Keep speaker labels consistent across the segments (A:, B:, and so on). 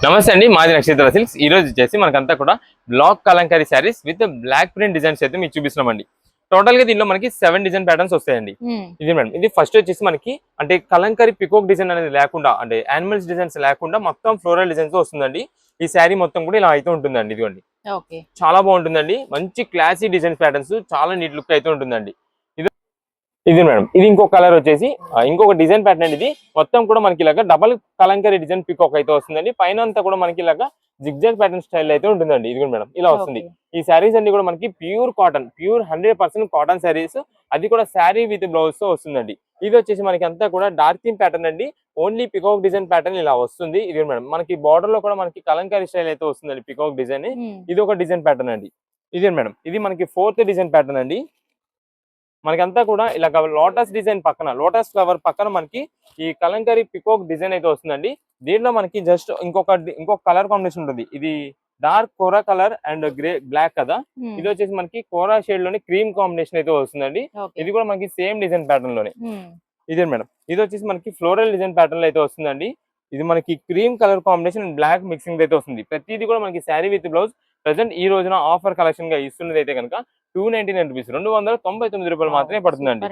A: నమస్తే అండి, మాది నక్షత్ర సిల్క్స్. ఈ రోజు వచ్చేసి మనకంతా కూడా black kalamkari saris with black print designs అయితే మీకు చూపిస్తున్నామండి. టోటల్ గా దీనిలో మనకి 7 డిజైన్ ప్యాటర్న్స్ వస్తాయండి. ఇది మేడం, ఇది ఫస్ట్ వచ్చేసి మనకి అంటే కలంకారీ పికోక్ డిజైన్ అనేది లేకుండా, అంటే యానిమల్స్ డిజైన్స్ లేకుండా మొత్తం ఫ్లోరల్ డిజైన్స్ వస్తుందండి. ఈ శారీ మొత్తం కూడా ఇలా అయితే ఉంటుందండి. ఇదిగోండి, చాలా బాగుంటుందండి. మంచి క్లాసీ డిజైన్ ప్యాటర్న్స్, చాలా నీట్ లుక్ అయితే ఉంటుందండి. ఇది మేడం, ఇది ఇంకొక కలర్ వచ్చేసి ఇంకొక డిజైన్ ప్యాటర్న్ అండి. ఇది మొత్తం కూడా మనకి ఇలాగా డబల్ కలంకరీ డిజైన్ పికాక్ అయితే వస్తుందండి. పైన అంతా కూడా మనకి ఇలాగా జిగ్జాగ్ ప్యాటర్న్ స్టైల్ అయితే ఉంటుందండి. ఇది మేడం ఇలా వస్తుంది. ఈ శారీస్ అన్ని కూడా మనకి pure cotton, pure 100% cotton saris, అది కూడా శారీ విత్ బ్లౌజ్ తో వస్తుందండి. ఇది వచ్చేసి మనకి అంతా కూడా డార్క్ థీమ్ ప్యాటర్న్ అండి. ఓన్లీ పికాక్ డిజైన్ ప్యాటర్న్ ఇలా వస్తుంది. ఇది మేడం, మనకి బార్డర్ లో కూడా మనకి కలంకారీ స్టైల్ అయితే వస్తుందండి. పికాక్ డిజైన్, ఇది ఒక డిజైన్ ప్యాటర్న్ అండి. ఇదే మేడం, ఇది మనకి 4th డిజైన్ ప్యాటర్న్ అండి. మనకంతా కూడా ఇలా లోటస్ డిజైన్ పక్కన, లోటస్ ఫ్లవర్ పక్కన మనకి ఈ కలంకారీ పికోక్ డిజైన్ అయితే వస్తుందండి. దీంట్లో మనకి జస్ట్ ఇంకొక కలర్ కాంబినేషన్ ఉంటుంది. ఇది dark kora colour and grey black కదా. ఇది వచ్చేసి మనకి కోరా షేడ్ లోని క్రీమ్ కాంబినేషన్ అయితే వస్తుందండి. ఇది కూడా మనకి సేమ్ డిజైన్ ప్యాటర్న్ లోనే. ఇదే మేడం, ఇది వచ్చేసి మనకి ఫ్లోరల్ డిజైన్ ప్యాటర్న్ లో అయితే వస్తుందండి. ఇది మనకి cream colour combination and black mixing అయితే వస్తుంది. ప్రతిదీ కూడా మనకి శారీ విత్ బ్లౌజ్. ప్రెసెంట్ ఈ రోజున ఆఫర్ కలెక్షన్ గా ఇస్తున్నది అయితే కనుక 299 రూపీస్, 299 రూపాయలు మాత్రమే పడుతుందండి.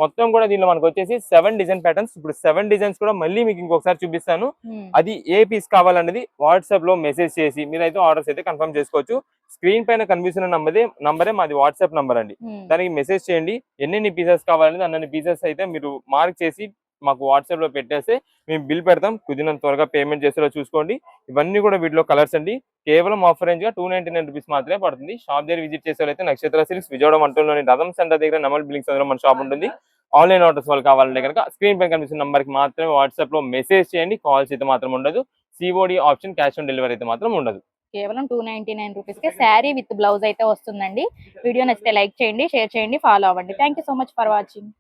A: మొత్తం కూడా దీనిలో మనకు వచ్చేసి 7 డిజైన్ ప్యాటర్న్స్. ఇప్పుడు 7 డిజైన్స్ కూడా మళ్ళీ మీకు ఇంకొకసారి చూపిస్తాను. అది ఏ పీస్ కావాలనేది వాట్సాప్ లో మెసేజ్ చేసి మీరైతే ఆర్డర్స్ అయితే కన్ఫర్మ్ చేసుకోవచ్చు. స్క్రీన్ పైన కనిపిస్తున్న నంబరే మాది వాట్సాప్ నంబర్ అండి. దానికి మెసేజ్ చేయండి. ఎన్ని పీసెస్ కావాలనేది అన్ని పీసెస్ అయితే మీరు మార్క్ చేసి మాకు వాట్సాప్ లో పెట్టేస్తే మేము బిల్ పెడతాం. కుదిరినంత త్వరగా పేమెంట్ చేసేలా చూసుకోండి. ఇవన్నీ కూడా వీటిలో కలర్స్ అండి. కేవలం ఆఫర్ రేంజ్ గా 299 రూపీస్ మాత్రమే పడుతుంది. షాప్ దగ్గర విజిట్ చేసేవాళ్ళైతే నక్షత్ర సిల్క్స్ విజయవాడ మంటూరులోని రథం సెంటర్ దగ్గర నమల్ బిల్డింగ్స్ దగ్గర మన షాప్ ఉంటుంది. ఆన్లైన్ ఆర్డర్స్ వాళ్ళు కావాలంటే కనుక స్క్రీన్ పైన కనిపిస్తున్న నంబర్ కి మాత్రమే వాట్సాప్ లో మెసేజ్ చేయండి. కాల్స్ అయితే మాత్రం ఉండదు. COD option, cash on delivery అయితే మాత్రం ఉండదు.
B: కేవలం 299 రూపీస్ కి శారీ విత్ బ్లౌజ్ అయితే వస్తుందండి. వీడియో నచ్చితే లైక్ చేయండి, షేర్ చేయండి, ఫాలో అవ్వండి. Thank so much for watching.